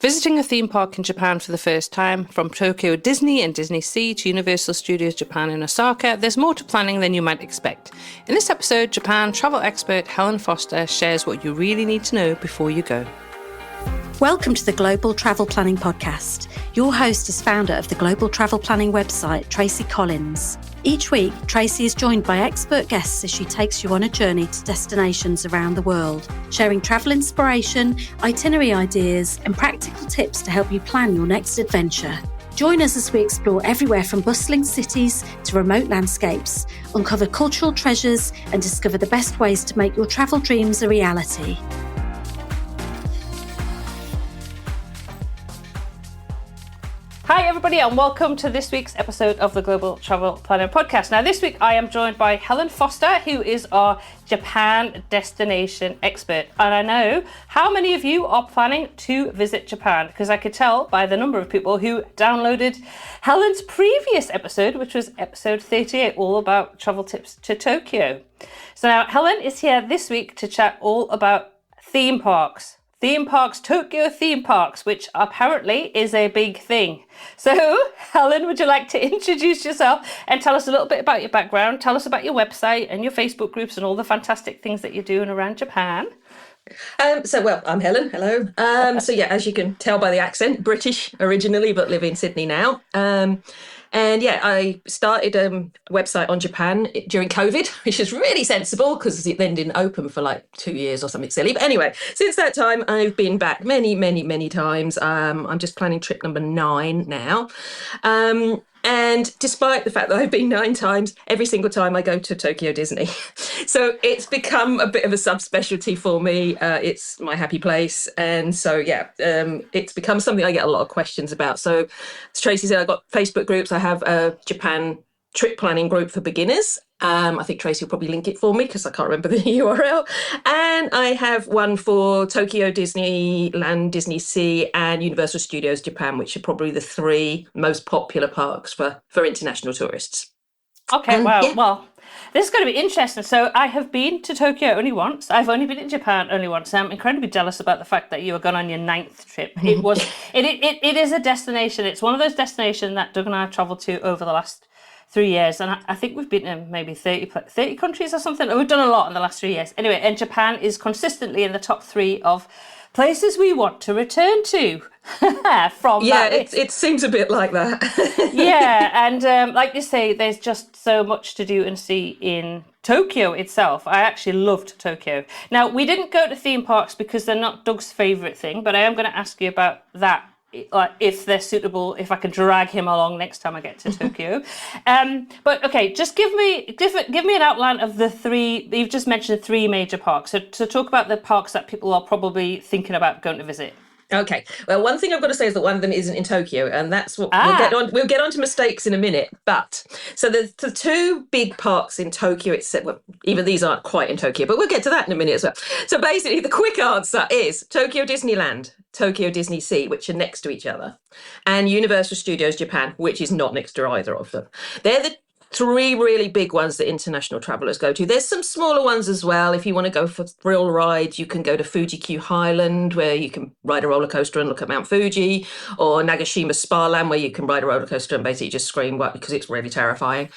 Visiting a theme park in Japan for the first time, from Tokyo Disney and DisneySea to Universal Studios Japan in Osaka, there's more to planning than you might expect. In this episode, Japan travel expert Helen Foster shares what you really need to know before you go. Welcome to the Global Travel Planning Podcast. Your host is founder of the Global Travel Planning website, Tracy Collins. Each week, Tracy is joined by expert guests as she takes you on a journey to destinations around the world, sharing travel inspiration, itinerary ideas, and practical tips to help you plan your next adventure. Join us as we explore everywhere from bustling cities to remote landscapes, uncover cultural treasures, and discover the best ways to make your travel dreams a reality. Hi everybody and welcome to this week's episode of the Global Travel Planning Podcast. Now this week I am joined by Helen Foster, who is our Japan destination expert. And I know how many of you are planning to visit Japan, because I could tell by the number of people who downloaded Helen's previous episode, which was episode 38, all about travel tips to Tokyo. So now Helen is here this week to chat all about theme parks. Tokyo theme parks, which apparently is a big thing. So, Helen, would you like to introduce yourself and tell us a little bit about your background? Tell us about your website and your Facebook groups and all the fantastic things that you're doing around Japan. I'm Helen. Hello. As you can tell by the accent, British originally, but live in Sydney now. I started a website on Japan during COVID, which is really sensible because it then didn't open for like 2 years or something silly. But anyway, since that time, I've been back many times. I'm just planning trip number 9 now. And despite the fact that I've been 9 times, every single time I go to Tokyo Disney. So it's become a bit of a subspecialty for me. It's my happy place. And so, it's become something I get a lot of questions about. So as Tracy said, I've got Facebook groups. I have a Japan trip planning group for beginners. I think Tracy will probably link it for me because I can't remember the URL. And I have one for Tokyo Disneyland, DisneySea and Universal Studios Japan, which are probably the 3 most popular parks for international tourists. Okay, wow. Yeah. Well, this is going to be interesting. So I have been to Tokyo only once. I've only been in Japan only once. I'm incredibly jealous about the fact that you were gone on your 9th trip. It is a destination. It's one of those destinations that Doug and I have travelled to over the last 3 years, and I think we've been to maybe 30 countries or something. We've done a lot in the last 3 years. Anyway, and Japan is consistently in the top 3 of places we want to return to. It seems a bit like that. Yeah, and like you say, there's just so much to do and see in Tokyo itself. I actually loved Tokyo. Now, we didn't go to theme parks because they're not Doug's favourite thing, but I am going to ask you about that. If they're suitable, if I can drag him along next time I get to Tokyo. But okay, just give me an outline of the 3. You've just mentioned 3 major parks. So talk about the parks that people are probably thinking about going to visit. Okay. Well, one thing I've got to say is that one of them isn't in Tokyo, and that's what we'll get on to mistakes in a minute. But so the 2 big parks in Tokyo, even these aren't quite in Tokyo, but we'll get to that in a minute as well. So basically, the quick answer is Tokyo Disneyland, Tokyo DisneySea, which are next to each other, and Universal Studios Japan, which is not next to either of them. They're the 3 really big ones that international travellers go to. There's some smaller ones as well. If you want to go for thrill rides, you can go to Fuji-Q Highland, where you can ride a roller coaster and look at Mount Fuji, or Nagashima Spa Land, where you can ride a roller coaster and basically just scream because it's really terrifying.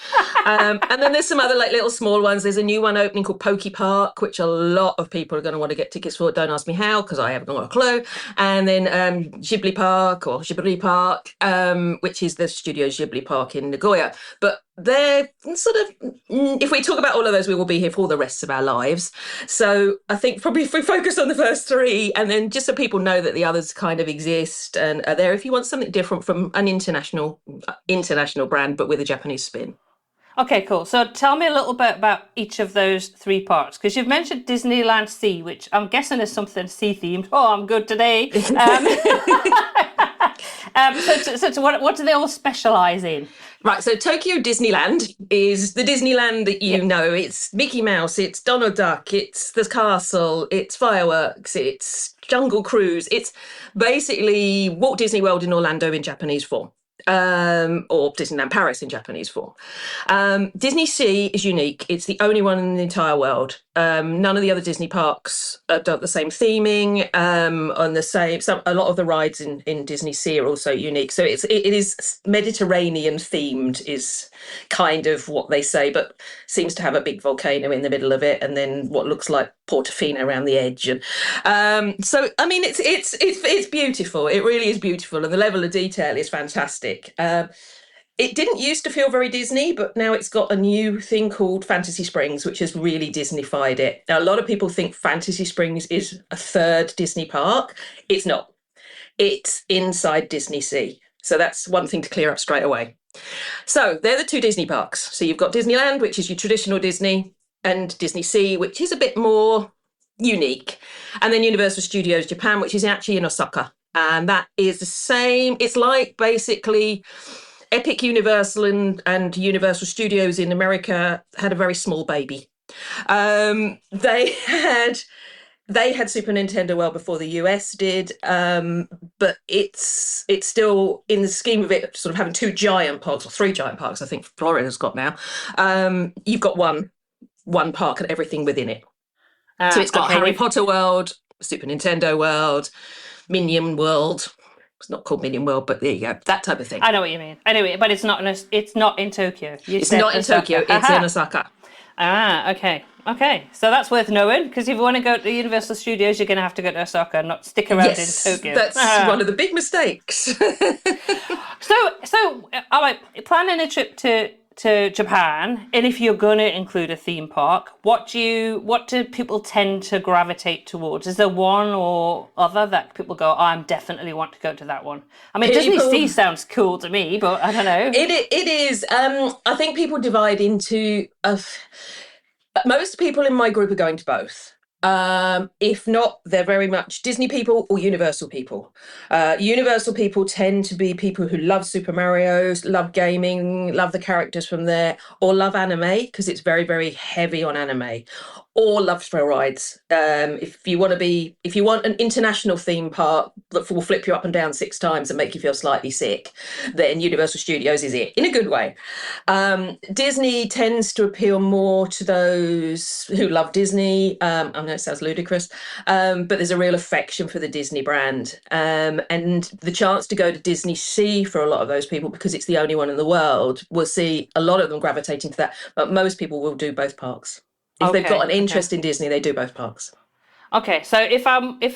And then there's some other little small ones. There's a new one opening called Poke Park, which a lot of people are going to want to get tickets for. Don't ask me how, because I haven't got a clue. And then Ghibli Park, which is the Studio Ghibli Park in Nagoya. But they're sort of, if we talk about all of those, we will be here for the rest of our lives. So I think probably if we focus on the first 3, and then just so people know that the others kind of exist and are there if you want something different from an international brand, but with a Japanese spin. Okay, cool. So tell me a little bit about each of those 3 parks, because you've mentioned Disneyland Sea, which I'm guessing is something sea themed. Oh, I'm good today. So what do they all specialise in? Right, so Tokyo Disneyland is the Disneyland that you know. It's Mickey Mouse, it's Donald Duck, it's the castle, it's fireworks, it's Jungle Cruise. It's basically Walt Disney World in Orlando in Japanese form. Or Disneyland Paris in Japanese form. DisneySea is unique. It's the only one in the entire world None of the other Disney parks have done the same theming. On the same, a lot of the rides in DisneySea are also unique. So it is Mediterranean themed, is kind of what they say, but seems to have a big volcano in the middle of it, and then what looks like Portofino around the edge. And so, I mean, it's beautiful. It really is beautiful, and the level of detail is fantastic. It didn't used to feel very Disney, but now it's got a new thing called Fantasy Springs, which has really Disneyfied it. Now, a lot of people think Fantasy Springs is a third Disney park. It's not. It's inside DisneySea. So that's one thing to clear up straight away. So they're the two Disney parks. So you've got Disneyland, which is your traditional Disney, and DisneySea, which is a bit more unique. And then Universal Studios Japan, which is actually in Osaka. And that is the same. It's like basically Epic Universal and Universal Studios in America had a very small baby. They had Super Nintendo World before the US did, but it's still, in the scheme of it, sort of having two giant parks, or three giant parks, I think Florida's got now. You've got one park and everything within it. So it's got Harry Potter World, Super Nintendo World, Minion World. It's not called Minion World, but there you go. That type of thing. I know what you mean. Anyway, but it's not in Tokyo. It's not in Tokyo. It's in Osaka. Okay. So that's worth knowing, because if you want to go to Universal Studios, you're going to have to go to Osaka, not stick around in Tokyo. That's one of the big mistakes. So, all right, planning a trip to Japan, and if you're going to include a theme park, what do people tend to gravitate towards? Is there one or other that people go, I definitely want to go to that one? I mean, DisneySea sounds cool to me, but I don't know. It is. I think people divide into... most people in my group are going to both. If not, they're very much Disney people or Universal people. Universal people tend to be people who love Super Mario's, love gaming, love the characters from there, or love anime, because it's very, very heavy on anime, or love thrill rides. If you want an international theme park that will flip you up and down 6 times and make you feel slightly sick, then Universal Studios is it, in a good way. Disney tends to appeal more to those who love Disney. I know it sounds ludicrous, but there's a real affection for the Disney brand. And the chance to go to DisneySea for a lot of those people, because it's the only one in the world, we'll see a lot of them gravitating to that. But most people will do both parks. If they've got an interest in Disney, they do both parks. Okay, so if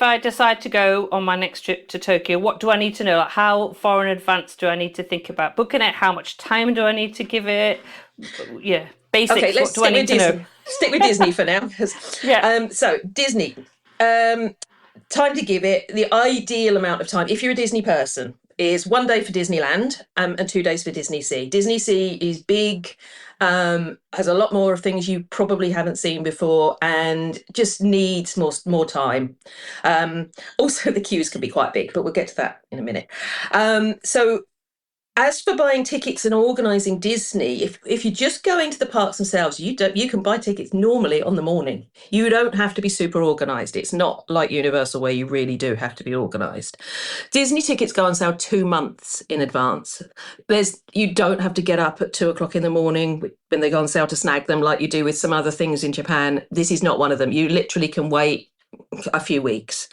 I decide to go on my next trip to Tokyo, what do I need to know? Like, how far in advance do I need to think about booking it? How much time do I need to give it? Yeah, basics. Okay, let's what do I need to know? Stick with Disney for now. Yeah. So Disney, time to give it, the ideal amount of time, if you're a Disney person, is 1 day for Disneyland and 2 days for DisneySea. DisneySea is big, has a lot more of things you probably haven't seen before, and just needs more time. Also, the queues can be quite big, but we'll get to that in a minute. So as for buying tickets and organising Disney, if you're just going to the parks themselves, you can buy tickets normally on the morning. You don't have to be super organised. It's not like Universal where you really do have to be organised. Disney tickets go on sale 2 months in advance. You don't have to get up at 2 o'clock in the morning when they go on sale to snag them like you do with some other things in Japan. This is not one of them. You literally can wait a few weeks.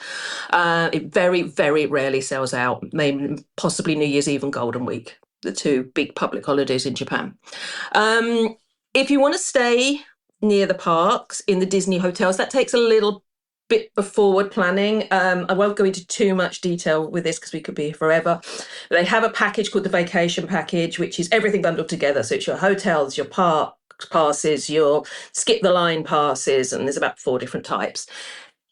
It very, very rarely sells out. Maybe possibly New Year's Eve and Golden Week, the two big public holidays in Japan. If you want to stay near the parks in the Disney hotels, that takes a little bit of forward planning. I won't go into too much detail with this because we could be here forever. They have a package called the vacation package, which is everything bundled together. So it's your hotels, your park passes, your skip the line passes, and there's about 4 different types.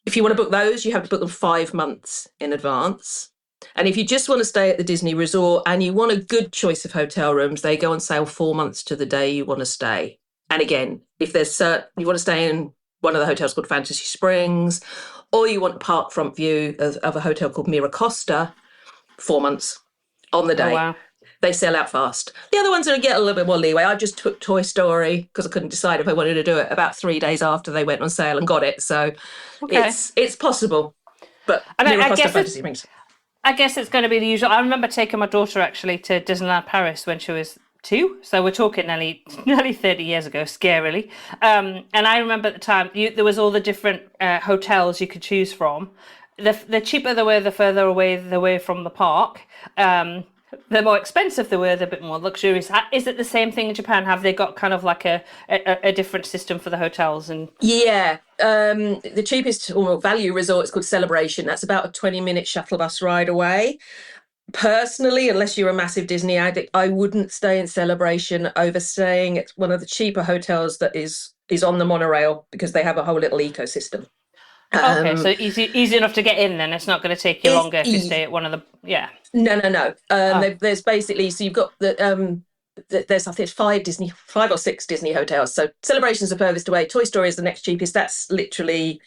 If you want to book those, you have to book them 5 months in advance. And if you just want to stay at the Disney Resort and you want a good choice of hotel rooms, they go on sale 4 months to the day you want to stay. And again, if you want to stay in one of the hotels called Fantasy Springs, or you want a park front view of a hotel called Miracosta, 4 months on the day. Oh, wow. They sell out fast. The other ones are get a little bit more leeway. I just took Toy Story because I couldn't decide if I wanted to do it about 3 days after they went on sale and got it. So it's possible. But I guess it's going to be the usual. I remember taking my daughter actually to Disneyland Paris when she was 2002, so we're talking nearly 30 years ago, scarily. And I remember at the time there was all the different hotels you could choose from. The cheaper they were, the further away they were from the park. The more expensive they were, the bit more luxurious. Is it the same thing in Japan? Have they got kind of like a different system for the hotels? And Yeah, the cheapest or value resort is called Celebration. That's about a 20-minute shuttle bus ride away. Personally, unless you're a massive Disney addict, I wouldn't stay in Celebration over staying at one of the cheaper hotels that is on the monorail, because they have a whole little ecosystem. Okay, so easy enough to get in then. It's not going to take you longer if you stay at one of the, yeah. No. There's basically, so you've got there's I think 5 or 6 Disney hotels. So Celebration's the furthest away. Toy Story is the next cheapest. That's literally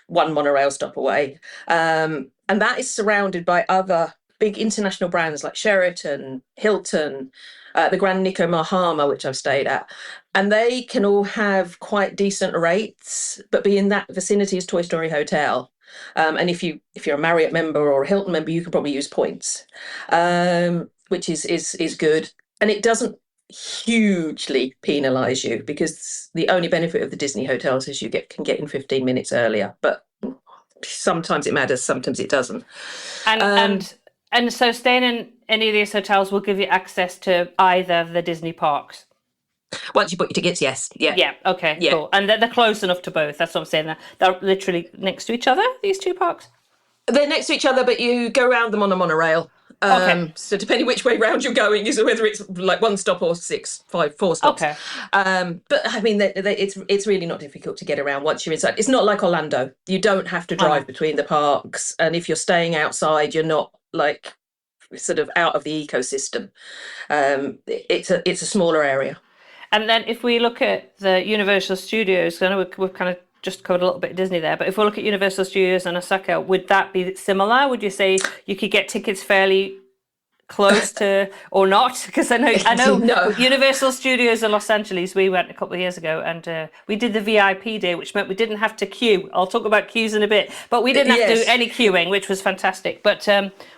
one monorail stop away. And that is surrounded by other big international brands like Sheraton, Hilton, the Grand Nikko Mahama, which I've stayed at. And they can all have quite decent rates, but be in that vicinity as Toy Story Hotel. And if you're a Marriott member or a Hilton member, you can probably use points, which is good. And it doesn't hugely penalise you, because the only benefit of the Disney hotels is you can get in 15 minutes earlier. But sometimes it matters, sometimes it doesn't. And so staying in any of these hotels will give you access to either of the Disney parks? Once you book your tickets, yes. Yeah, okay, yeah. Cool. And they're close enough to both, that's what I'm saying. They're literally next to each other, these two parks? They're next to each other, but you go around them on a monorail. Okay. So depending which way round you're going is whether it's like 1 stop or 4 stops. Okay. But I mean, it's really not difficult to get around once you're inside. It's not like Orlando. You don't have to drive between the parks. And if you're staying outside, you're not like sort of out of the ecosystem. It's a smaller area. And then if we look at the Universal Studios, I know we've kind of just covered a little bit of Disney there, but if we look at Universal Studios and Osaka, would that be similar? Would you say you could get tickets fairly close to, or not? Because I know no. Universal Studios in Los Angeles, we went a couple of years ago, and we did the VIP day, which meant we didn't have to queue. I'll talk about queues in a bit, but we didn't have to do any queuing, which was fantastic. But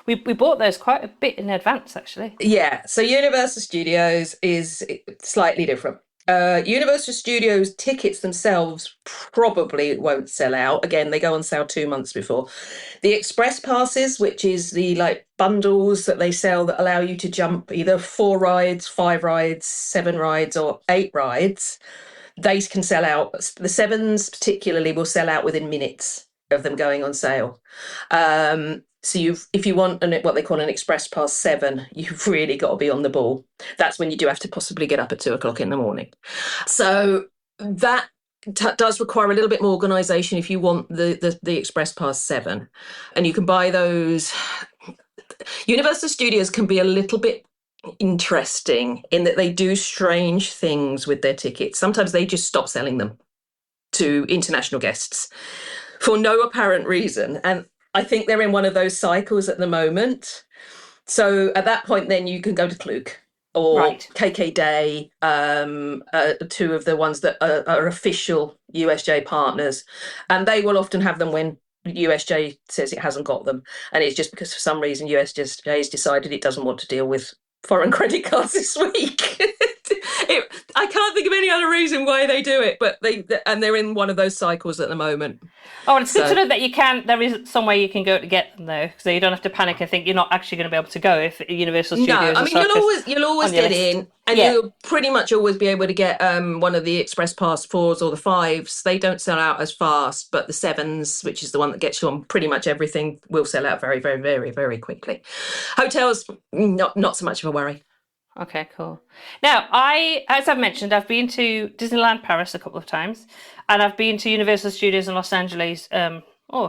we bought those quite a bit in advance, actually. Yeah, so Universal Studios is slightly different. Universal Studios tickets themselves probably won't sell out. Again, they go on sale 2 months before. The express passes, which is the like bundles that they sell that allow you to jump either 4 rides, 5 rides, 7 rides, or 8 rides, they can sell out. The 7s particularly will sell out within minutes of them going on sale. So if you want what they call an Express Pass 7, you've really got to be on the ball. That's when you do have to possibly get up at 2:00 in the morning. So that does require a little bit more organisation if you want the Express Pass 7. And you can buy those. Universal Studios can be a little bit interesting in that they do strange things with their tickets. Sometimes they just stop selling them to international guests for no apparent reason. And I think they're in one of those cycles at the moment. So at that point, then you can go to Klook or KK Day, 2 of the ones that are official USJ partners. And they will often have them when USJ says it hasn't got them. And it's just because for some reason USJ has decided it doesn't want to deal with foreign credit cards this week. I can't think of any other reason why they do it, but they're in one of those cycles at the moment. Oh, and it's good to know that there is somewhere you can go to get them though, so you don't have to panic and think you're not actually going to be able to go if Universal Studios. No, I mean you'll always get in, and you'll pretty much always be able to get one of the Express Pass 4s or the 5s. They don't sell out as fast, but the 7s, which is the one that gets you on pretty much everything, will sell out very, very, very, very quickly. Hotels, not so much of a worry. Okay, cool. Now, as I've mentioned, I've been to Disneyland Paris a couple of times, and I've been to Universal Studios in Los Angeles,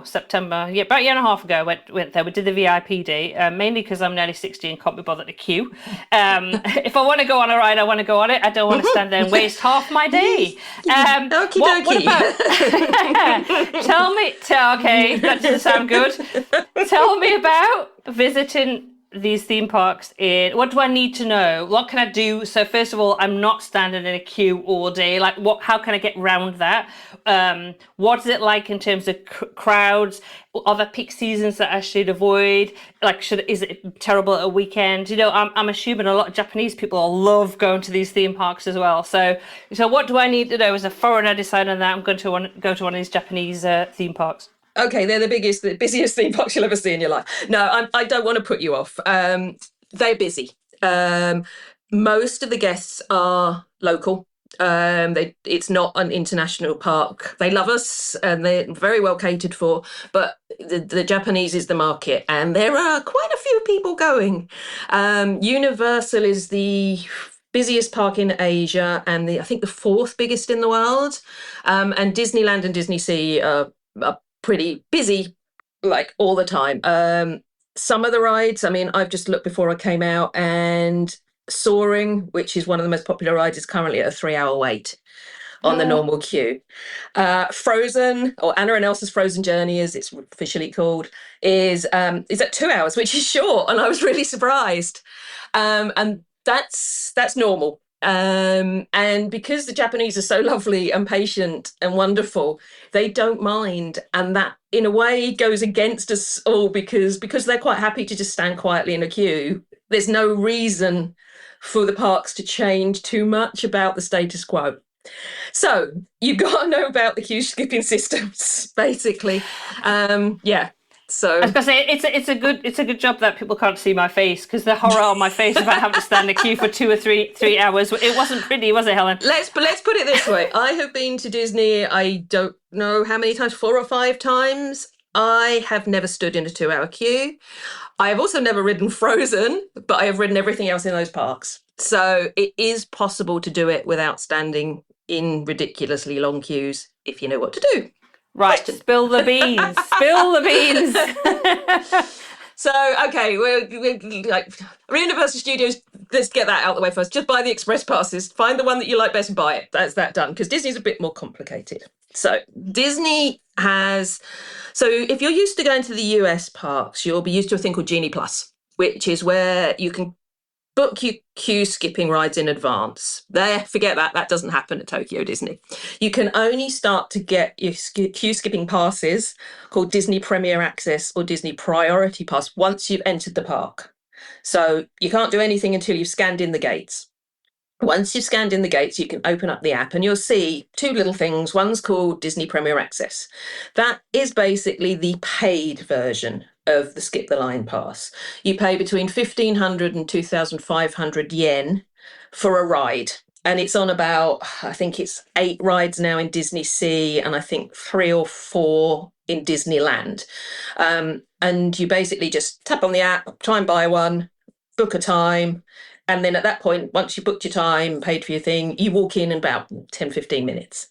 September, about a year and a half ago. I went there. We did the VIP day, mainly because I'm nearly 60 and can't be bothered to queue. If I want to go on a ride, I want to go on it. I don't want to stand there and waste half my day. What about... okay, that doesn't sound good. Tell me about visiting these theme parks in, what do I need to know? What can I do? So first of all, I'm not standing in a queue all day. Like, how can I get around that? What is it like in terms of crowds? Are there peak seasons that I should avoid? Like, is it terrible at a weekend? I'm assuming a lot of Japanese people love going to these theme parks as well. So what do I need to know as a foreigner deciding that I'm going to go to one of these Japanese theme parks? Okay, they're the busiest theme parks you'll ever see in your life. No, I don't want to put you off. They're busy. Most of the guests are local. It's not an international park. They love us and they're very well catered for, but the Japanese is the market, and there are quite a few people going. Universal is the busiest park in Asia, and I think the fourth biggest in the world. And Disneyland and DisneySea are pretty busy, like all the time. Some of the rides, I mean, I've just looked before I came out, and Soaring, which is one of the most popular rides, is currently at a 3-hour wait on the normal queue. Frozen, or Anna and Elsa's Frozen Journey, as it's officially called, is at 2 hours, which is short, and I was really surprised. And that's normal. And because the Japanese are so lovely and patient and wonderful, they don't mind. And that, in a way, goes against us all because they're quite happy to just stand quietly in a queue. There's no reason for the parks to change too much about the status quo. So you've got to know about the queue skipping systems, basically. So I was gonna say it's a good job that people can't see my face, because the horror on my face if I have to stand in a queue for 2 or 3 hours, it wasn't pretty, was it, Helen? Let's put it this way. I have been to Disney, I don't know how many times, 4 or 5 times. I have never stood in a 2-hour queue. I have also never ridden Frozen, but I have ridden everything else in those parks. So it is possible to do it without standing in ridiculously long queues if you know what to do. Right, spill the beans. Spill the beans. So, okay, we're like Universal Studios. Let's get that out of the way first. Just buy the express passes. Find the one that you like best and buy it. That's that done. Because Disney's a bit more complicated. So Disney has. So if you're used to going to the US parks, you'll be used to a thing called Genie Plus, which is where you can book your queue skipping rides in advance. Forget that. That doesn't happen at Tokyo Disney. You can only start to get your queue skipping passes, called Disney Premier Access or Disney Priority Pass, once you've entered the park. So you can't do anything until you've scanned in the gates. Once you've scanned in the gates, you can open up the app and you'll see 2 little things. One's called Disney Premier Access. That is basically the paid version of the Skip the Line pass. You pay between 1,500 and 2,500 yen for a ride. And it's on about, I think it's 8 rides now in DisneySea, and I think 3 or 4 in Disneyland. And you basically just tap on the app, try and buy one, book a time. And then at that point, once you booked your time, paid for your thing, you walk in about 10, 15 minutes.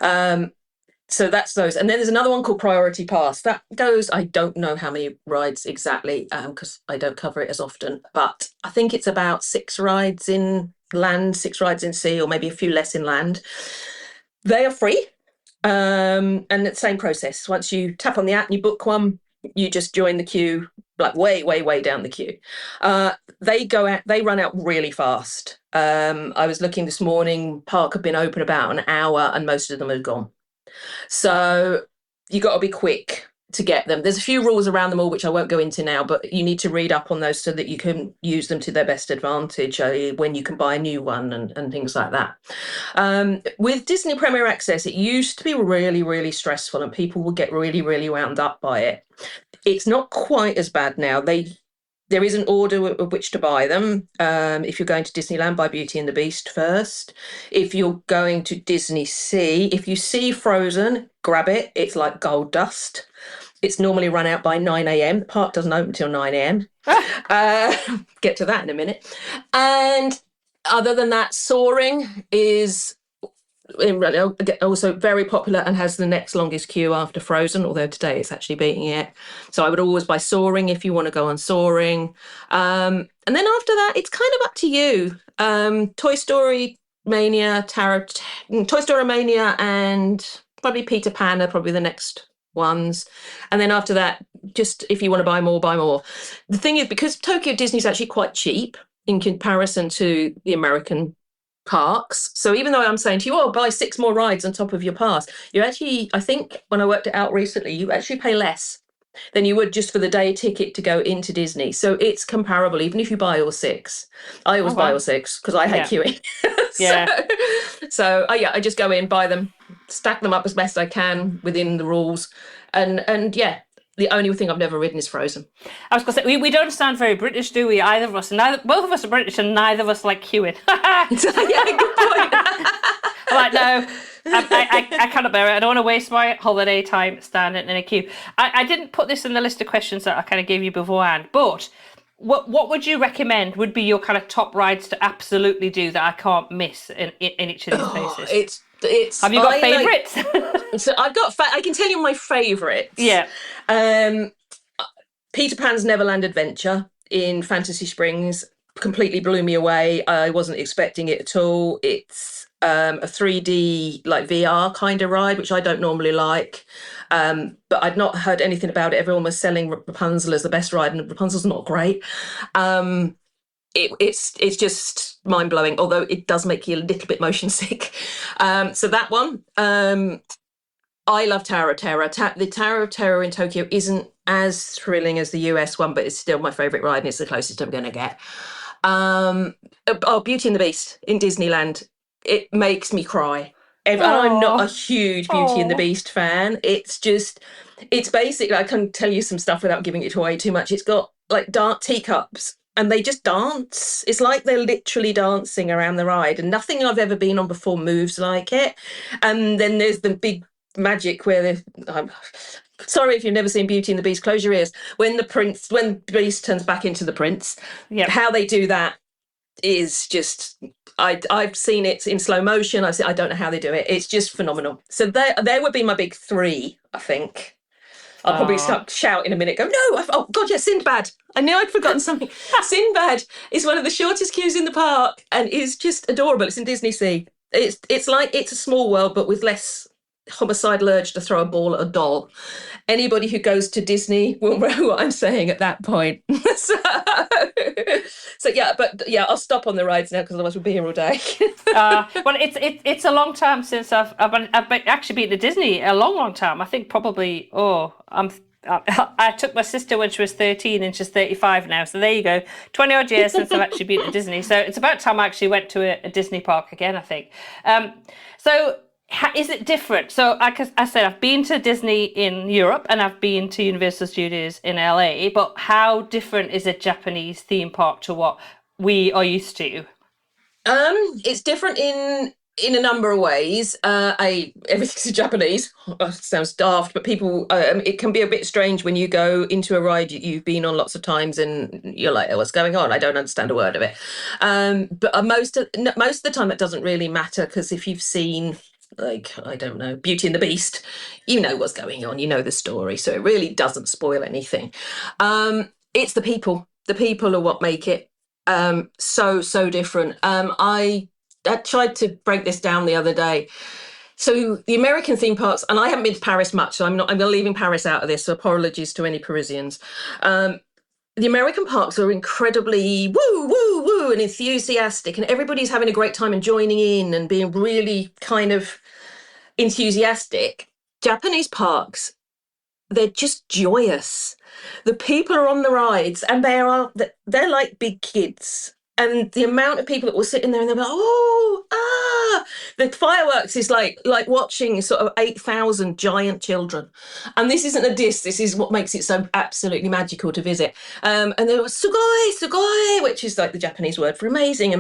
So that's those. And then there's another one called Priority Pass. That goes, I don't know how many rides exactly, because I don't cover it as often, but I think it's about 6 rides in land, 6 rides in sea, or maybe a few less in land. They are free. And it's the same process. Once you tap on the app and you book one, you just join the queue, like way, way, way down the queue. They run out really fast. I was looking this morning, park had been open about an hour and most of them are gone. So you got to be quick to get them. There's a few rules around them all, which I won't go into now, but you need to read up on those so that you can use them to their best advantage when you can buy a new one and things like that. With Disney Premier Access, it used to be really, really stressful and people would get really, really wound up by it. It's not quite as bad now. There is an order of which to buy them. If you're going to Disneyland, buy Beauty and the Beast first. If you're going to DisneySea, if you see Frozen, grab it. It's like gold dust. It's normally run out by 9 a.m. The park doesn't open until 9 a.m. Get to that in a minute. And other than that, Soaring is also very popular and has the next longest queue after Frozen, although today it's actually beating it. So I would always buy Soaring if you want to go on Soaring. And then after that, it's kind of up to you. Toy Story Mania, and probably Peter Pan are probably the next ones. And then after that, just if you want to buy more, buy more. The thing is, because Tokyo Disney is actually quite cheap in comparison to the American parks. So even though I'm saying to you, oh, buy 6 more rides on top of your pass, you actually, I think when I worked it out recently, you actually pay less than you would just for the day ticket to go into Disney. So it's comparable, even if you buy all 6. I always buy all 6 because I hate queuing. So I just go in, buy them, stack them up as best I can within the rules. And yeah, the only thing I've never ridden is Frozen. I was going to say, we don't sound very British, do we? Either of us. Both of us are British and neither of us like queuing. Yeah, good point. I'm like, no, I cannot bear it. I don't want to waste my holiday time standing in a queue. I didn't put this in the list of questions that I kind of gave you beforehand, but what would you recommend would be your kind of top rides to absolutely do that I can't miss in each of these places? Have you got favourites? So I can tell you my favourites. Yeah. Peter Pan's Neverland Adventure in Fantasy Springs completely blew me away. I wasn't expecting it at all. It's a 3D like VR kind of ride, which I don't normally like. But I'd not heard anything about it. Everyone was selling Rapunzel as the best ride, and Rapunzel's not great. It's just mind-blowing, although it does make you a little bit motion sick. So that one. I love Tower of Terror. The Tower of Terror in Tokyo isn't as thrilling as the US one, but it's still my favourite ride, and it's the closest I'm going to get. Beauty and the Beast in Disneyland. It makes me cry. I'm not a huge Beauty and the Beast fan. It's basically, I can tell you some stuff without giving it away too much. It's got like dark teacups and they just dance. It's like they're literally dancing around the ride, and nothing I've ever been on before moves like it. And then there's the big magic where sorry if you've never seen Beauty and the Beast, close your ears. When the Beast turns back into the prince, how they do that is just, I've seen it in slow motion. I don't know how they do it. It's just phenomenal. So there would be my big 3, I think. I'll probably start shouting in a minute, go, no, oh God, yeah, Sinbad. I knew I'd forgotten something. Sinbad is one of the shortest queues in the park and is just adorable. It's in DisneySea. It's like It's a Small World, but with less homicidal urge to throw a ball at a doll. Anybody who goes to Disney will know what I'm saying at that point. So yeah, but yeah, I'll stop on the rides now because otherwise we'll be here all day. Well, it's a long time since I've actually been to Disney. A long time. I think probably. I took my sister when she was 13 and she's 35 now. So there you go. 20 odd years since I've actually been to Disney. So it's about time I actually went to a Disney park again, I think. So is it different? So like I said, I've been to Disney in Europe and I've been to Universal Studios in LA, but how different is a Japanese theme park to what we are used to? It's different in a number of ways. Everything's Japanese. Sounds daft, but people, it can be a bit strange when you go into a ride you've been on lots of times and you're like, oh, what's going on? I don't understand a word of it. But most of the time it doesn't really matter, because if you've seen, like, I don't know, Beauty and the Beast, you know what's going on, you know the story, so it really doesn't spoil anything. It's the people. The people are what make it so different. I tried to break this down the other day. So the American theme parks, and I haven't been to Paris much, so I'm leaving Paris out of this, so apologies to any Parisians. The American parks are incredibly woo and enthusiastic, and everybody's having a great time and joining in and being really kind of enthusiastic. Japanese parks, they're just joyous. The people are on the rides and they're like big kids. And the amount of people that will sit in there and they'll be like, the fireworks is like watching sort of 8,000 giant children. And this isn't a diss, this is what makes it so absolutely magical to visit. And there was sugoi, which is like the Japanese word for amazing.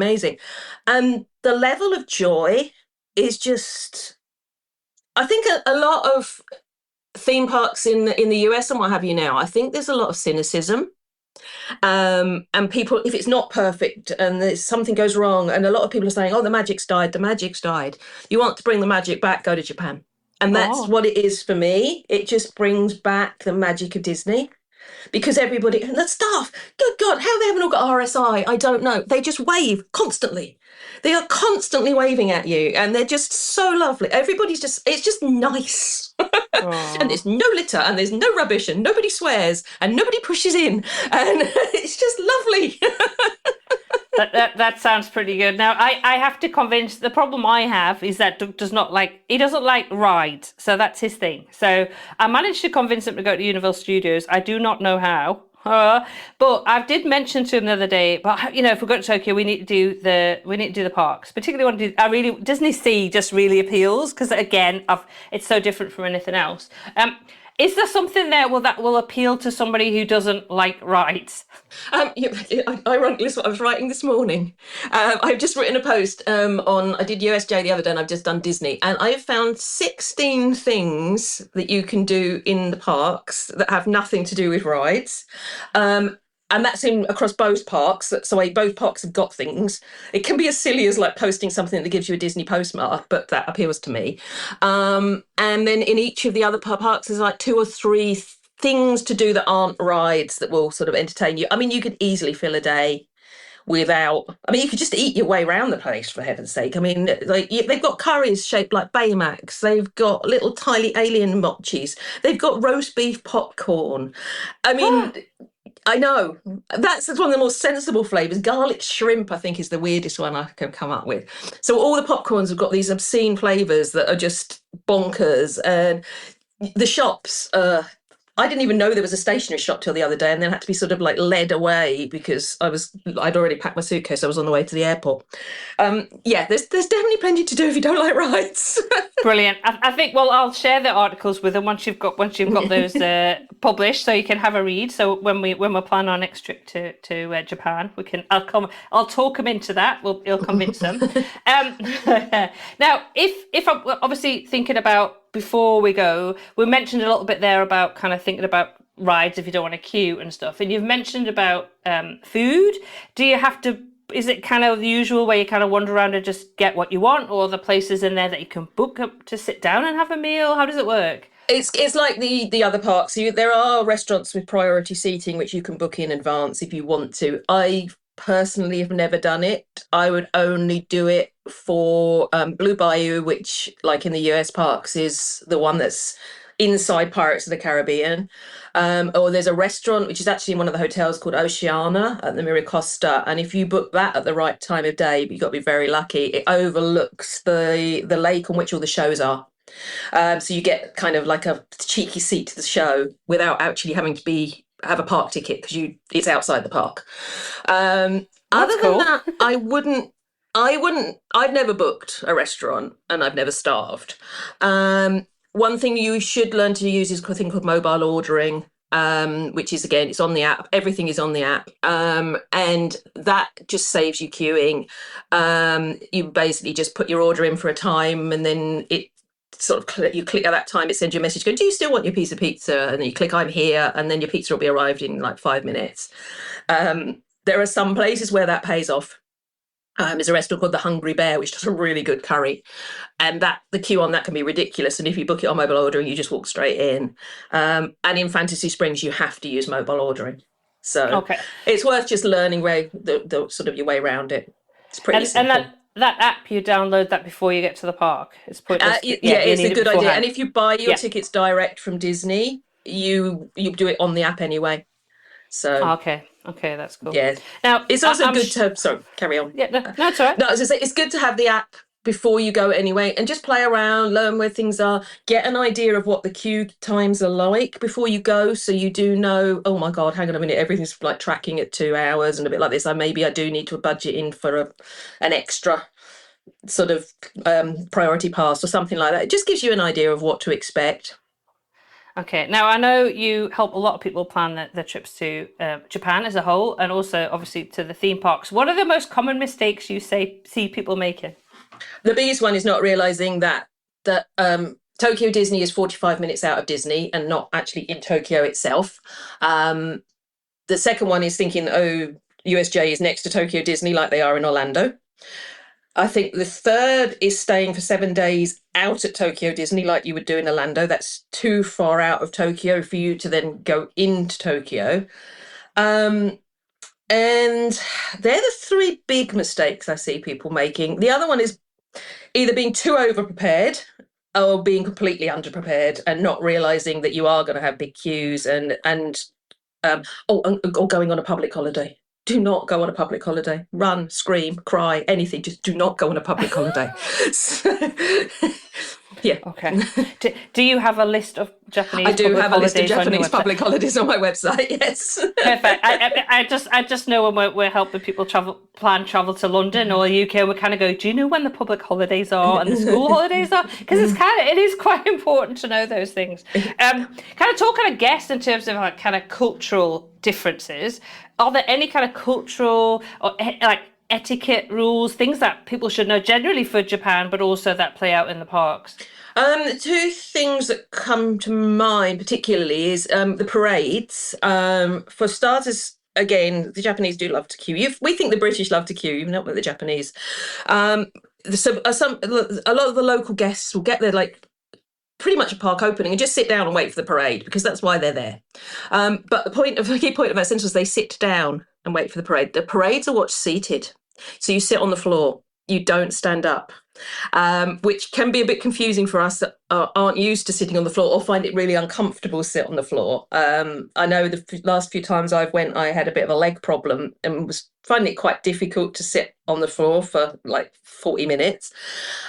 And the level of joy is just, I think a lot of theme parks in the US and what have you now, I think there's a lot of cynicism. And people, if it's not perfect and something goes wrong, and a lot of people are saying, oh, the magic's died. You want to bring the magic back, go to Japan. And that's what it is for me. It just brings back the magic of Disney. because everybody, and the staff, good God, how they haven't all got RSI, I don't know. They just wave constantly. They are constantly waving at you, and they're just so lovely. It's just nice. And there's no litter, and there's no rubbish, and nobody swears, and nobody pushes in, and it's just lovely. That sounds pretty good. Now, I have to convince, the problem I have is that Doug he doesn't like rides. So that's his thing. So I managed to convince him to go to Universal Studios. I do not know how. But I did mention to him the other day, but if we go to Tokyo, we need to do the parks. Particularly DisneySea just really appeals because again, it's so different from anything else. Is there something there that will appeal to somebody who doesn't like rides? Ironically, that's what I was writing this morning. I've just written a post I did USJ the other day, and I've just done Disney, and I've found 16 things that you can do in the parks that have nothing to do with rides. And that's across both parks. So both parks have got things. It can be as silly as like posting something that gives you a Disney postmark, but that appeals to me. And then in each of the other parks, there's like 2 or 3 things to do that aren't rides that will sort of entertain you. I mean, you could easily fill a day you could just eat your way around the place, for heaven's sake. I mean, they've got curries shaped like Baymax. They've got little tiny alien mochis. They've got roast beef popcorn. I mean... I know. That's one of the more sensible flavours. Garlic shrimp, I think, is the weirdest one I can come up with. So all the popcorns have got these obscene flavours that are just bonkers. And the shops, I didn't even know there was a stationery shop till the other day, and then had to be sort of like led away because I'd already packed my suitcase. I was on the way to the airport. There's definitely plenty to do if you don't like rides. Brilliant. I think I'll share the articles with them once you've got those published, so you can have a read. So when we're planning our next trip to Japan, I'll talk them into that. You'll convince them. Now, if I'm obviously thinking about, before we go, we mentioned a little bit there about kind of thinking about rides if you don't want to queue and stuff. And you've mentioned about food. Is it kind of the usual where you kind of wander around and just get what you want, or are there places in there that you can book up to sit down and have a meal? How does it work? It's like the other parks. There are restaurants with priority seating which you can book in advance if you want to. I personally have never done it. I would only do it for Blue Bayou, which, like in the US parks, is the one that's inside Pirates of the Caribbean. Or there's a restaurant which is actually in one of the hotels called Oceana at the Miracosta, and if you book that at the right time of day, but you've got to be very lucky, it overlooks the lake on which all the shows are. So you get kind of like a cheeky seat to the show without actually having to have a park ticket because it's outside the park. Other than that, I've never booked a restaurant, and I've never starved. One thing you should learn to use is a thing called mobile ordering, which is, again, it's on the app. Everything is on the app. And that just saves you queuing. You basically just put your order in for a time, and then it sort of, you click at that time, it sends you a message going, do you still want your piece of pizza? And then you click I'm here, and then your pizza will be arrived in like 5 minutes. There are some places where that pays off. There's a restaurant called the Hungry Bear, which does a really good curry, and the queue on that can be ridiculous. And if you book it on mobile ordering, you just walk straight in. And in Fantasy Springs, you have to use mobile ordering, so it's worth just learning the sort of your way around it. It's pretty simple. And that app, you download that before you get to the park. It's pointless. It's a good idea. And if you buy your tickets direct from Disney, you do it on the app anyway. So Okay, that's cool. Yeah. Now, it's also good to... Sorry, carry on. Yeah, no, it's all right. No, as I say, it's good to have the app before you go anyway, and just play around, learn where things are, get an idea of what the queue times are like before you go, so you do know, oh my God, hang on a minute, everything's like tracking at 2 hours and a bit like this. Maybe I do need to budget in for an extra sort of priority pass or something like that. It just gives you an idea of what to expect. Okay, now I know you help a lot of people plan their trips to Japan as a whole, and also obviously to the theme parks. What are the most common mistakes you see people making? The biggest one is not realising that Tokyo Disney is 45 minutes out of Disney and not actually in Tokyo itself. The second one is thinking, USJ is next to Tokyo Disney like they are in Orlando. I think the third is staying for 7 days out at Tokyo Disney, like you would do in Orlando. That's too far out of Tokyo for you to then go into Tokyo. Um, and they're the three big mistakes I see people making. The other one is either being too over-prepared or being completely underprepared and not realizing that you are going to have big queues or going on a public holiday. Do not go on a public holiday. Run, scream, cry, anything. Just do not go on a public holiday. Yeah. Okay. Do you have a list of Japanese? I do have a list of holidays on your Japanese website? public holidays on my website. Yes. Perfect. I just know when we're helping people plan travel to London or the UK, and we kind of go, do you know when the public holidays are and the school holidays are? Because it is quite important to know those things. Kind of talking, I guess, in terms of like kind of cultural differences. Are there any kind of cultural or like etiquette rules, things that people should know generally for Japan, but also that play out in the parks? Two things that come to mind particularly is the parades. For starters, again, the Japanese do love to queue. We think the British love to queue, even not with the Japanese. A lot of the local guests will get there like pretty much a park opening and just sit down and wait for the parade because that's why they're there. But the key point of that sentence was they sit down and wait for the parade. The parades are watched seated. So you sit on the floor, you don't stand up, which can be a bit confusing for us that aren't used to sitting on the floor or find it really uncomfortable to sit on the floor. I know the last few times I had a bit of a leg problem and was finding it quite difficult to sit on the floor for like 40 minutes.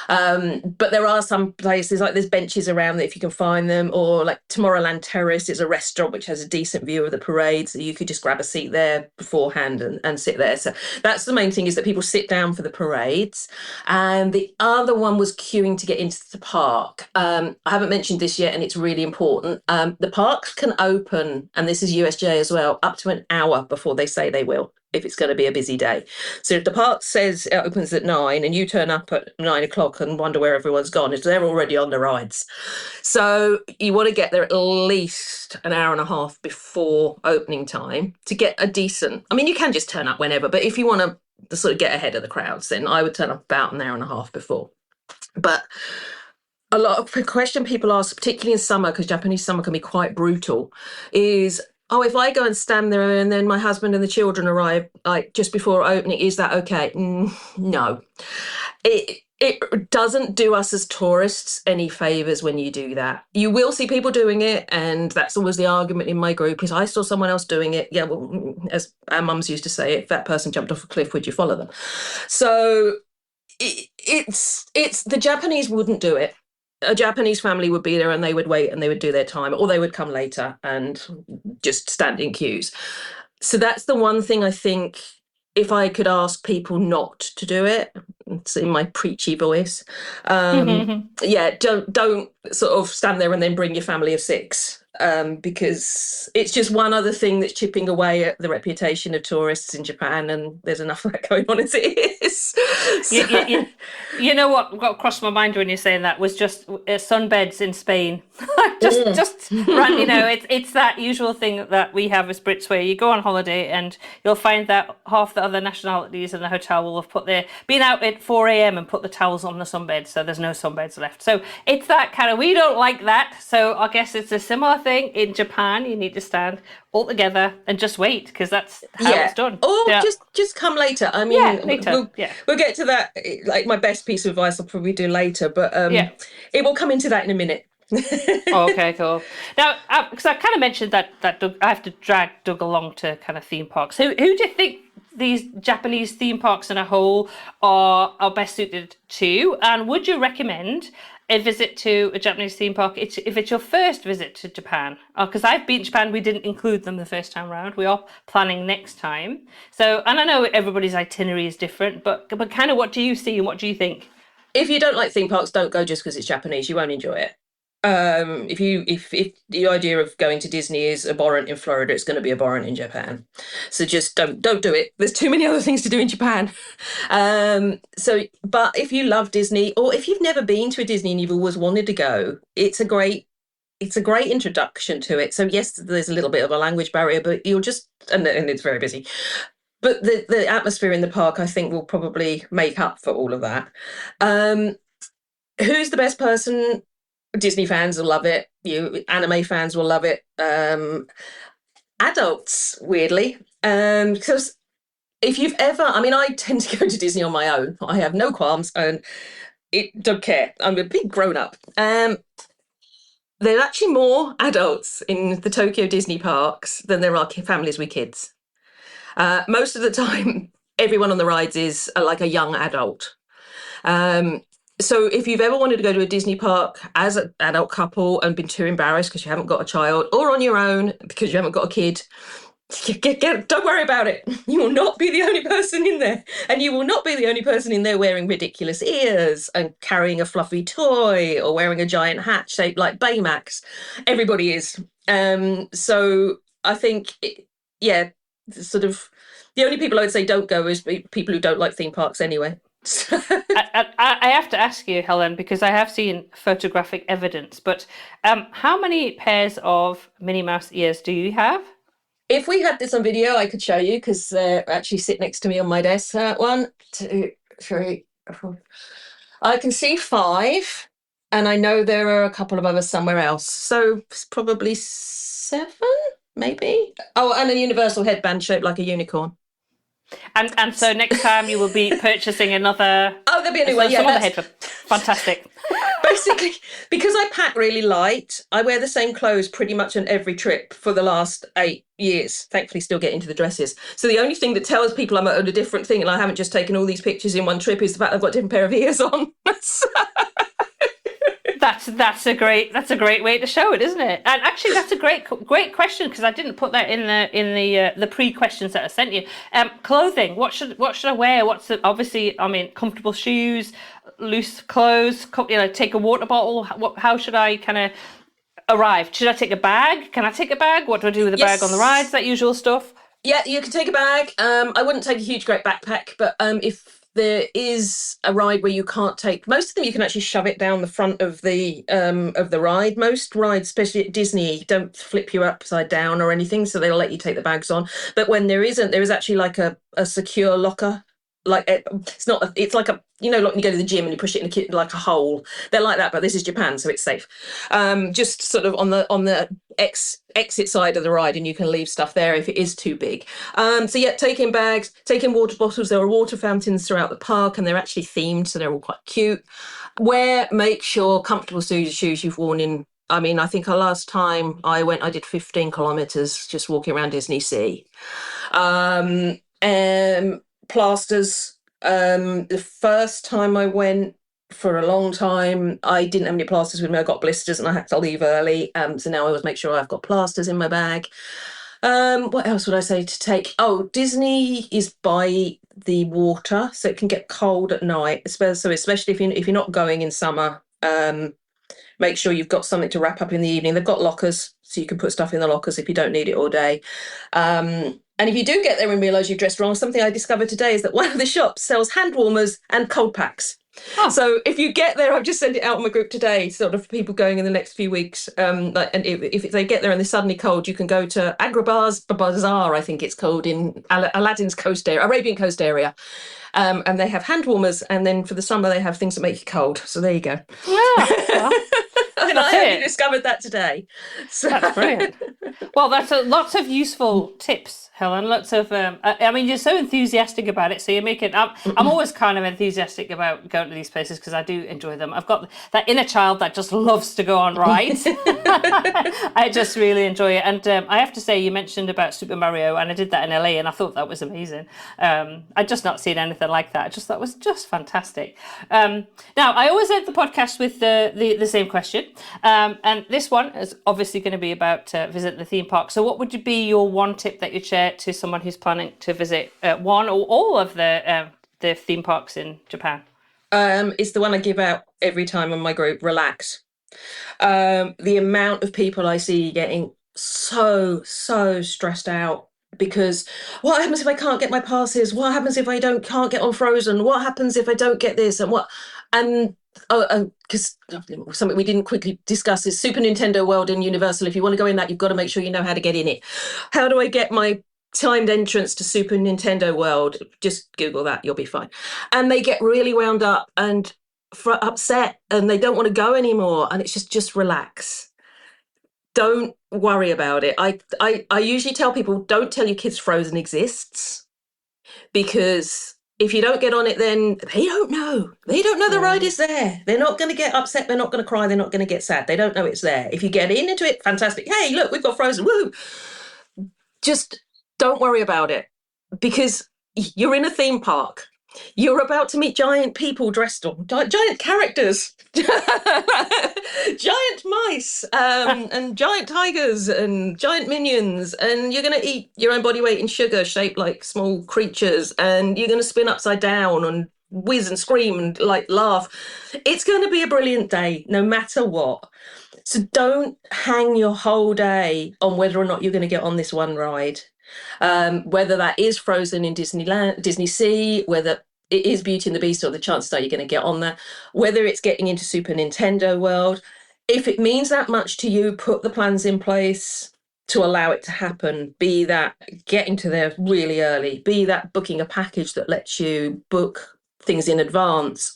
But there are some places, like there's benches around if you can find them, or like Tomorrowland Terrace is a restaurant which has a decent view of the parade, so you could just grab a seat there beforehand and sit there. So that's the main thing, is that people sit down for the parades. And the other one was queuing to get into the park. I haven't mentioned this yet, and it's really important. The parks can open, and this is USJ as well, up to an hour before they say they will, if it's going to be a busy day. So if the park says it opens at 9 and you turn up at 9 o'clock and wonder where everyone's gone, they're already on the rides. So you want to get there at least an hour and a half before opening time to get a decent, I mean, you can just turn up whenever, but if you want to sort of get ahead of the crowds, then I would turn up about an hour and a half before. But a lot of the question people ask, particularly in summer, because Japanese summer can be quite brutal, is, oh, if I go and stand there and then my husband and the children arrive like just before opening, is that okay? No. It doesn't do us as tourists any favours when you do that. You will see people doing it, and that's always the argument in my group, is I saw someone else doing it. Yeah, well, as our mums used to say, if that person jumped off a cliff, would you follow them? So it's the Japanese wouldn't do it. A Japanese family would be there and they would wait and they would do their time, or they would come later and just stand in queues. So that's the one thing I think, if I could ask people not to do it, it's in my preachy voice. Yeah, don't sort of stand there and then bring your family of 6. Because it's just one other thing that's chipping away at the reputation of tourists in Japan, and there's enough of that going on as it is. So. You know what got across my mind when you're saying that was just sunbeds in Spain. just right, you know, it's that usual thing that we have as Brits, where you go on holiday and you'll find that half the other nationalities in the hotel will have been out at 4 a.m. and put the towels on the sunbeds, so there's no sunbeds left. So it's that kind of, we don't like that. So I guess it's a similar thing in Japan. You need to stand all together and just wait, because that's how it's done. Or just come later. I mean, later. We'll get to that. Like, my best piece of advice I'll probably do later, but it will come into that in a minute. Okay, cool. Now, because I kind of mentioned that Doug, I have to drag Doug along to kind of theme parks. Who do you think these Japanese theme parks in a whole are best suited to? And would you recommend a visit to a Japanese theme park if it's your first visit to Japan? Because I've been to Japan, we didn't include them the first time round. We are planning next time. So, and I know everybody's itinerary is different, but kind of, what do you see and what do you think? If you don't like theme parks, don't go just because it's Japanese. You won't enjoy it. If the idea of going to Disney is abhorrent in Florida, it's going to be abhorrent in Japan. So just don't do it. There's too many other things to do in Japan. But if you love Disney, or if you've never been to a Disney and you've always wanted to go, it's a great introduction to it. So yes, there's a little bit of a language barrier, but you'll just, and it's very busy. but the atmosphere in the park, I think, will probably make up for all of that. Who's the best person? Disney fans will love it. You anime fans will love it. Adults, weirdly, because if you've ever, I mean, I tend to go to Disney on my own. I have no qualms and don't care. I'm a big grown up. There are actually more adults in the Tokyo Disney parks than there are families with kids. Most of the time, everyone on the rides is like a young adult. So if you've ever wanted to go to a Disney park as an adult couple and been too embarrassed because you haven't got a child, or on your own because you haven't got a kid, don't worry about it. You will not be the only person in there. And you will not be the only person in there wearing ridiculous ears and carrying a fluffy toy or wearing a giant hat shaped like Baymax. Everybody is. So I think, sort of the only people I would say don't go is people who don't like theme parks anyway. I have to ask you, Helen, because I have seen photographic evidence, but how many pairs of Minnie Mouse ears do you have? If we had this on video, I could show you because they're actually sit next to me on my desk. 1, 2, 3, 4. I can see 5, and I know there are a couple of others somewhere else. So it's probably 7, maybe. Oh, and a universal headband shaped like a unicorn. And so next time you will be purchasing another. Oh, there'll be a new one. Yeah, headband. Fantastic. Basically, because I pack really light, I wear the same clothes pretty much on every trip for the last 8 years. Thankfully, still get into the dresses. So the only thing that tells people I'm on a different thing and I haven't just taken all these pictures in one trip is the fact I've got a different pair of ears on. That's a great way to show it, isn't it? And actually, that's a great question because I didn't put that in the pre-questions that I sent you. Clothing. What should I wear? Obviously, I mean, comfortable shoes, loose clothes. Take a water bottle. How should I kind of arrive? Should I take a bag? Can I take a bag? What do I do with a bag on the rides? That usual stuff. Yeah, you can take a bag. I wouldn't take a huge, great backpack, but if there is a ride where you can't take, most of them you can actually shove it down the front of the ride. Most rides, especially at Disney, don't flip you upside down or anything, so they'll let you take the bags on. But when there isn't, there is actually like a secure locker. Like it's not. It's like like when you go to the gym and you push it in like a hole. They're like that, but this is Japan, so it's safe. Just sort of on the exit side of the ride, and you can leave stuff there if it is too big. So yeah, taking bags, taking water bottles. There are water fountains throughout the park, and they're actually themed, so they're all quite cute. Make sure comfortable shoes you've worn in. I mean, I think last time I went, I did 15 kilometers just walking around DisneySea. Plasters. The first time I went for a long time, I didn't have any plasters with me. I got blisters and I had to leave early. So now I always make sure I've got plasters in my bag. What else would I say to take? Oh, Disney is by the water, so it can get cold at night. So especially if you're not going in summer, make sure you've got something to wrap up in the evening. They've got lockers, so you can put stuff in the lockers if you don't need it all day. And if you do get there and realise you've dressed wrong, something I discovered today is that one of the shops sells hand warmers and cold packs. Oh. So if you get there, I've just sent it out on my group today, sort of for people going in the next few weeks. And if they get there and they're suddenly cold, you can go to Agrabah's Bazaar, I think it's called, in Aladdin's coast area, Arabian coast area. And they have hand warmers, and then for the summer they have things that make you cold. So there you go. Yeah. And I only discovered that today. So. That's brilliant. Well, that's lots of useful tips, Helen. Lots of. I mean, you're so enthusiastic about it, so you make it. I'm always kind of enthusiastic about going to these places because I do enjoy them. I've got that inner child that just loves to go on rides. I just really enjoy it, and I have to say, you mentioned about Super Mario, and I did that in LA, and I thought that was amazing. I'd just not seen anything like that. I just thought it was just fantastic. Now, I always end the podcast with the same question. And this one is obviously going to be about visiting the theme park. So what would be your one tip that you'd share to someone who's planning to visit one or all of the theme parks in Japan? It's the one I give out every time on my group, relax. The amount of people I see getting so stressed out because what happens if I can't get my passes? What happens if I can't get on Frozen? What happens if I don't get this? And because something we didn't quickly discuss is Super Nintendo World and Universal. If you want to go in that, you've got to make sure you know how to get in it. How do I get my timed entrance to Super Nintendo World. Just Google that, you'll be fine. And they get really wound up and upset, and they don't want to go anymore. And it's just relax. Don't worry about it. I usually tell people, don't tell your kids Frozen exists, because if you don't get on it, then they don't know. They don't know the ride is there. They're not going to get upset. They're not going to cry. They're not going to get sad. They don't know it's there. If you get into it, fantastic. Hey, look, we've got Frozen. Woo! Just don't worry about it, because you're in a theme park. You're about to meet giant people dressed on giant characters, giant mice, and giant tigers and giant minions, and you're going to eat your own body weight in sugar shaped like small creatures, and you're going to spin upside down and whiz and scream and like laugh. It's going to be a brilliant day, no matter what. So don't hang your whole day on whether or not you're going to get on this one ride. Whether that is Frozen in Disneyland, DisneySea, whether it is Beauty and the Beast, or the chances are you're going to get on there, whether it's getting into Super Nintendo World. If it means that much to you, put the plans in place to allow it to happen. Be that getting to there really early, be that booking a package that lets you book things in advance,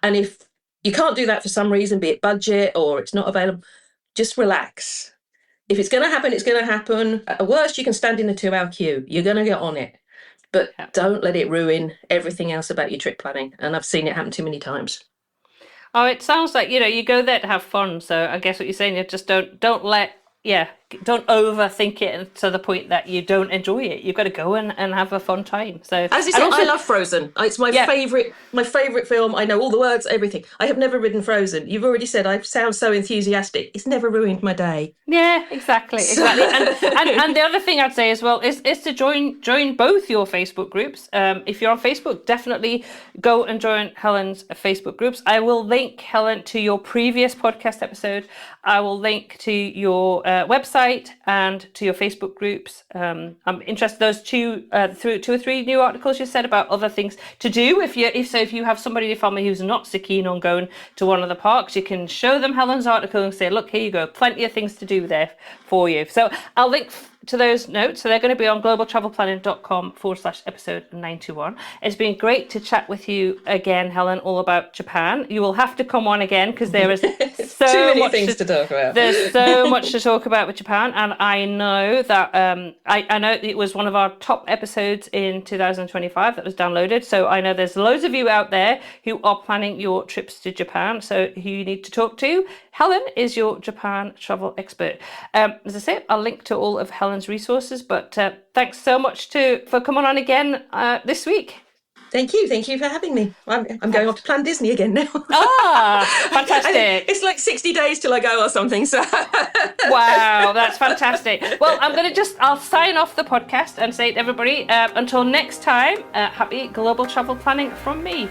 and if you can't do that for some reason, be it budget or it's not available, just relax. If it's going to happen, it's going to happen. At worst, you can stand in a 2-hour queue. You're going to get on it. But don't let it ruin everything else about your trip planning. And I've seen it happen too many times. Oh, it sounds like, you go there to have fun. So I guess what you're saying, you just don't overthink it to the point that you don't enjoy it. You've got to go and have a fun time. So as you said, I love Frozen. It's my favourite film. I know all the words, everything. I have never ridden Frozen. You've already said I sound so enthusiastic. It's never ruined my day. Yeah, exactly. And the other thing I'd say as well is to join both your Facebook groups. If you're on Facebook, definitely go and join Helen's Facebook groups. I will link, Helen, to your previous podcast episode. I will link to your website and to your Facebook groups. I'm interested in those two or three new articles you said about other things to do. If you have somebody in your family who's not so keen on going to one of the parks, you can show them Helen's article and say, look, here you go, plenty of things to do there for you. So I'll link to those notes. So they're going to be on globaltravelplanning.com/episode 91. It's been great to chat with you again, Helen, all about Japan. You will have to come on again, because there is so too many much things to talk about. There's so much to talk about with Japan, and I know that I know it was one of our top episodes in 2025 that was downloaded. So I know there's loads of you out there who are planning your trips to Japan. So who you need to talk to, Helen is your Japan travel expert. As I said, I'll link to all of Helen's resources, but thanks so much for coming on again this week. Thank you for having me. I'm going off to plan Disney again now. Fantastic. It's like 60 days till I go or something. So wow, that's fantastic. Well, I'll sign off the podcast and say to everybody, until next time, happy global travel planning from me.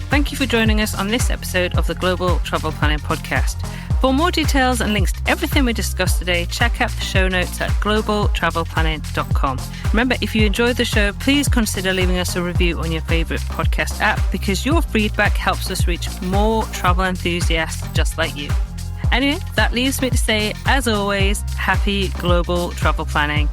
Thank you for joining us on this episode of the Global Travel Planning Podcast. For more details and links to everything we discussed today, check out the show notes at globaltravelplanning.com. Remember, if you enjoyed the show, please consider leaving us a review on your favourite podcast app, because your feedback helps us reach more travel enthusiasts just like you. Anyway, that leaves me to say, as always, happy global travel planning.